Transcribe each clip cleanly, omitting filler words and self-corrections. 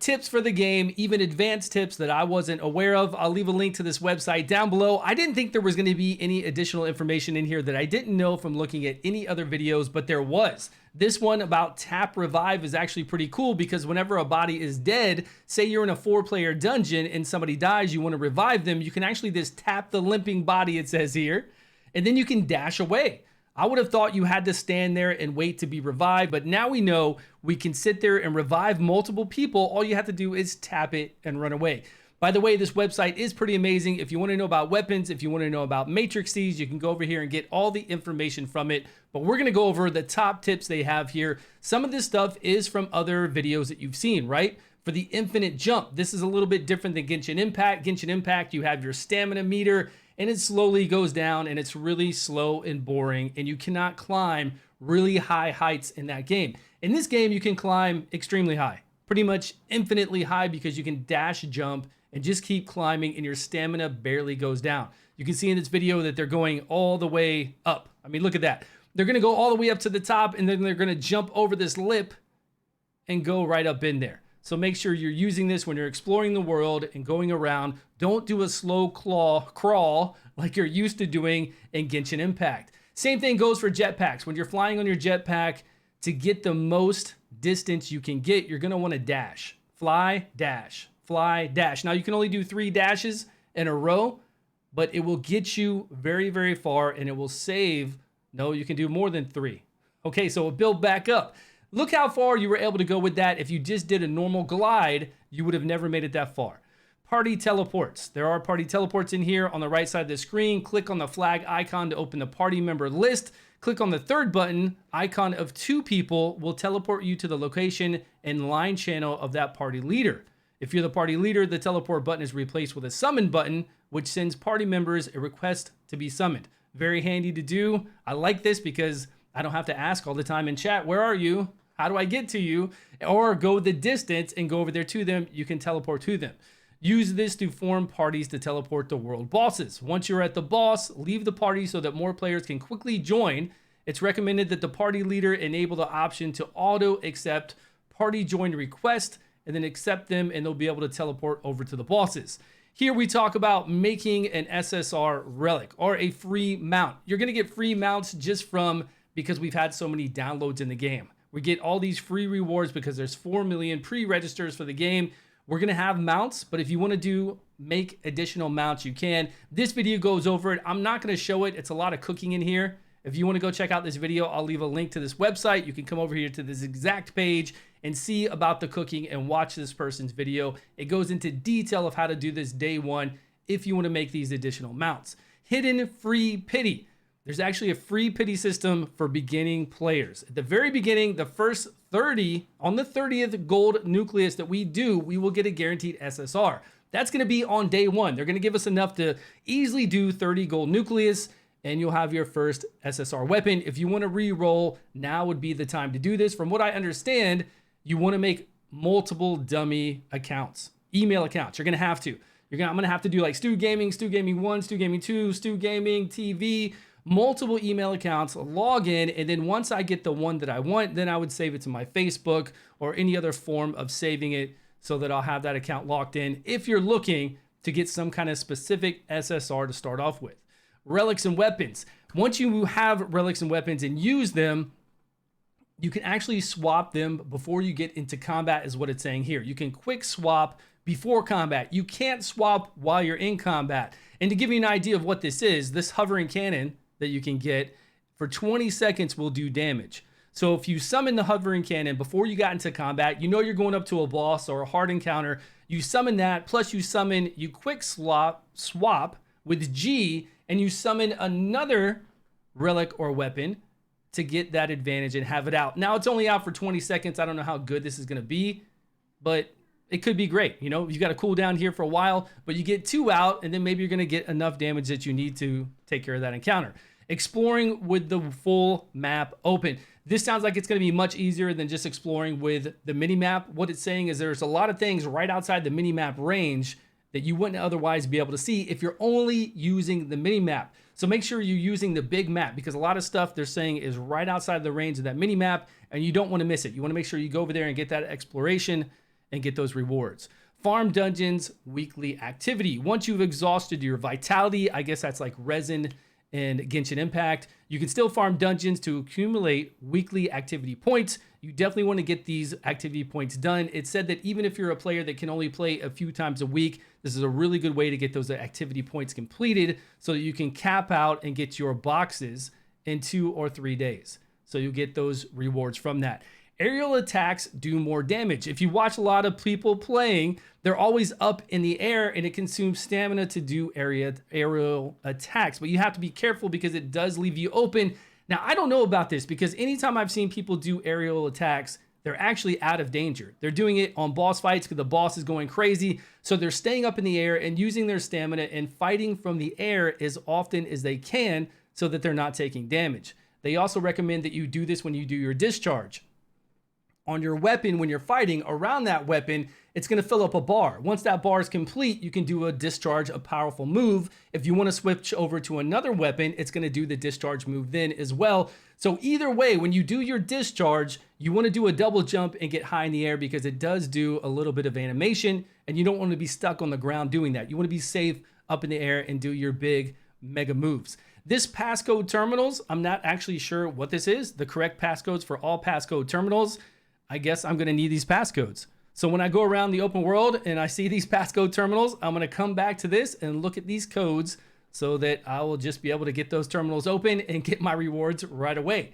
tips for the game, even advanced tips that I wasn't aware of. I'll leave a link to this website down below. I didn't think there was going to be any additional information in here that I didn't know from looking at any other videos, but there was. This one about tap revive is actually pretty cool because whenever a body is dead, say you're in a 4-player dungeon and somebody dies, you want to revive them, you can actually just tap the limping body, it says here, and then you can dash away. I would have thought you had to stand there and wait to be revived, but now we know we can sit there and revive multiple people. All you have to do is tap it and run away. By the way, this website is pretty amazing. If you want to know about weapons, if you want to know about matrices, you can go over here and get all the information from it. But we're going to go over the top tips they have here. Some of this stuff is from other videos that you've seen, right? For the infinite jump, this is a little bit different than Genshin Impact. Genshin Impact, you have your stamina meter, and it slowly goes down, and it's really slow and boring, and you cannot climb really high heights in that game. In this game, you can climb extremely high, pretty much infinitely high, because you can dash jump and just keep climbing, and your stamina barely goes down. You can see in this video that they're going all the way up. I mean, look at that. They're gonna go all the way up to the top, and then they're gonna jump over this lip and go right up in there. So make sure you're using this when you're exploring the world and going around. Don't do a slow crawl like you're used to doing in Genshin Impact. Same thing goes for jetpacks. When you're flying on your jetpack, to get the most distance you can get, you're gonna wanna dash. Fly, dash, fly, dash. Now you can only do 3 dashes in a row, but it will get you very, very far, and it will save. No, you can do more than 3. Okay, so it'll build back up. Look how far you were able to go with that. If you just did a normal glide, you would have never made it that far. Party teleports. There are party teleports in here on the right side of the screen. Click on the flag icon to open the party member list. Click on the third button. Icon of 2 people will teleport you to the location and line channel of that party leader. If you're the party leader, the teleport button is replaced with a summon button, which sends party members a request to be summoned. Very handy to do. I like this because I don't have to ask all the time in chat, where are you? How do I get to you? Or go the distance and go over there to them. You can teleport to them. Use this to form parties to teleport to world bosses. Once you're at the boss, leave the party so that more players can quickly join. It's recommended that the party leader enable the option to auto accept party join request and then accept them, and they'll be able to teleport over to the bosses. Here we talk about making an SSR relic or a free mount. You're gonna get free mounts just from because we've had so many downloads in the game. We get all these free rewards because there's 4 million pre-registers for the game. We're gonna have mounts, but if you wanna make additional mounts, you can. This video goes over it. I'm not gonna show it. It's a lot of cooking in here. If you wanna go check out this video, I'll leave a link to this website. You can come over here to this exact page and see about the cooking and watch this person's video. It goes into detail of how to do this day one if you wanna make these additional mounts. Hidden free pity. There's actually a free pity system for beginning players. At the very beginning, the first 30, on the 30th gold nucleus that we do, we will get a guaranteed SSR. That's gonna be on day 1. They're gonna give us enough to easily do 30 gold nucleus, and you'll have your first SSR weapon. If you wanna re-roll, now would be the time to do this. From what I understand, you wanna make multiple dummy accounts, email accounts. You're gonna have to. I'm gonna have to do like StewGaming, StewGaming 1, StewGaming 2, StewGaming TV, multiple email accounts, log in, and then once I get the one that I want, then I would save it to my Facebook or any other form of saving it so that I'll have that account locked in if you're looking to get some kind of specific SSR to start off with. Relics and weapons. Once you have relics and weapons and use them, you can actually swap them before you get into combat is what it's saying here. You can quick swap before combat. You can't swap while you're in combat. And to give you an idea of what this is, this hovering cannon that you can get for 20 seconds will do damage. So if you summon the hovering cannon before you got into combat, you know you're going up to a boss or a hard encounter, you summon that, plus you quick swap with G, and you summon another relic or weapon to get that advantage and have it out. Now it's only out for 20 seconds. I don't know how good this is gonna be, but it could be great. You know, you got to cool down here for a while, but you get 2 out, and then maybe you're going to get enough damage that you need to take care of that encounter. Exploring with the full map open. This sounds like it's going to be much easier than just exploring with the mini map. What it's saying is there's a lot of things right outside the mini map range that you wouldn't otherwise be able to see if you're only using the mini map. So make sure you're using the big map, because a lot of stuff they're saying is right outside the range of that mini map, and you don't want to miss it. You want to make sure you go over there and get that exploration and get those rewards. Farm dungeons, weekly activity. Once you've exhausted your vitality, I guess that's like resin and Genshin Impact, you can still farm dungeons to accumulate weekly activity points. You definitely want to get these activity points done. It said that even if you're a player that can only play a few times a week, this is a really good way to get those activity points completed so that you can cap out and get your boxes in 2 or 3 days. So you get those rewards from that. Aerial attacks do more damage. If you watch a lot of people playing, they're always up in the air and it consumes stamina to do aerial attacks. But you have to be careful because it does leave you open. Now, I don't know about this because anytime I've seen people do aerial attacks, they're actually out of danger. They're doing it on boss fights because the boss is going crazy. So they're staying up in the air and using their stamina and fighting from the air as often as they can so that they're not taking damage. They also recommend that you do this when you do your discharge. On your weapon, when you're fighting around that weapon, it's going to fill up a bar. Once that bar is complete, you can do a discharge, a powerful move. If you want to switch over to another weapon, it's going to do the discharge move then as well. So either way, when you do your discharge, you want to do a double jump and get high in the air because it does do a little bit of animation and you don't want to be stuck on the ground doing that. You want to be safe up in the air and do your big mega moves. This passcode terminals, I'm not actually sure what this is. The correct passcodes for all passcode terminals. I guess I'm going to need these passcodes. So when I go around the open world and I see these passcode terminals, I'm going to come back to this and look at these codes so that I will just be able to get those terminals open and get my rewards right away.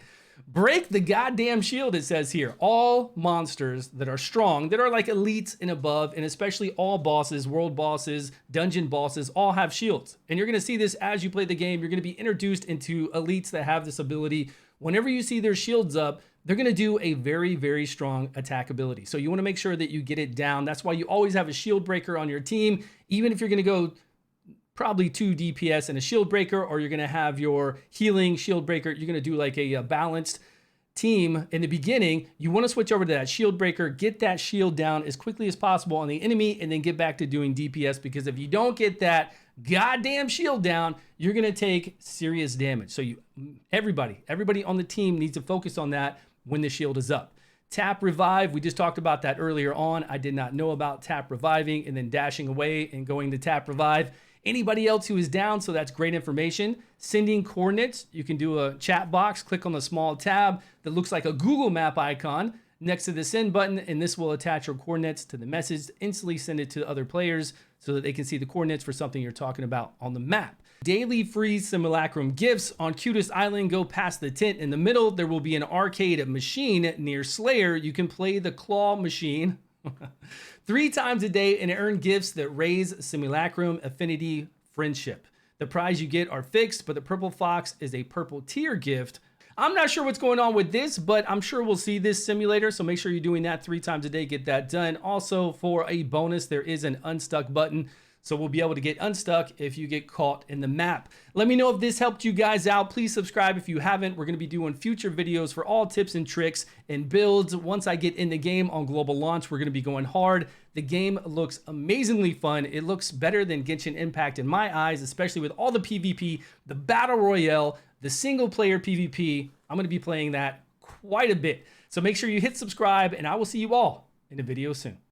Break the goddamn shield, it says here. All monsters that are strong, that are like elites and above, and especially all bosses, world bosses, dungeon bosses, all have shields. And you're going to see this as you play the game. You're going to be introduced into elites that have this ability. Whenever you see their shields up, they're going to do a very, very strong attack ability. So you want to make sure that you get it down. That's why you always have a shield breaker on your team. Even if you're going to go probably 2 DPS and a shield breaker, or you're going to have your healing shield breaker, you're going to do like a balanced team in the beginning. You want to switch over to that shield breaker, get that shield down as quickly as possible on the enemy, and then get back to doing DPS, because if you don't get that goddamn shield down, you're going to take serious damage. So everybody on the team needs to focus on that when the shield is up. Tap revive, we just talked about that earlier on. I did not know about tap reviving and then dashing away and going to tap revive anybody else who is down, so that's great information. Sending coordinates, you can do a chat box, click on the small tab that looks like a Google map icon next to the send button, and this will attach your coordinates to the message, instantly send it to other players so that they can see the coordinates for something you're talking about on the map. Daily free Simulacrum gifts on Cutest Island. Go past the tent in the middle. There will be an arcade machine near Slayer. You can play the claw machine 3 times a day and earn gifts that raise Simulacrum affinity friendship. The prize you get are fixed, but the purple fox is a purple tier gift. I'm not sure what's going on with this, but I'm sure we'll see this simulator. So make sure you're doing that 3 times a day. Get that done. Also, for a bonus, there is an unstuck button. So we'll be able to get unstuck if you get caught in the map. Let me know if this helped you guys out. Please subscribe if you haven't. We're going to be doing future videos for all tips and tricks and builds. Once I get in the game on global launch, we're going to be going hard. The game looks amazingly fun. It looks better than Genshin Impact in my eyes, especially with all the PvP, the Battle Royale, the single player PvP. I'm going to be playing that quite a bit. So make sure you hit subscribe, and I will see you all in a video soon.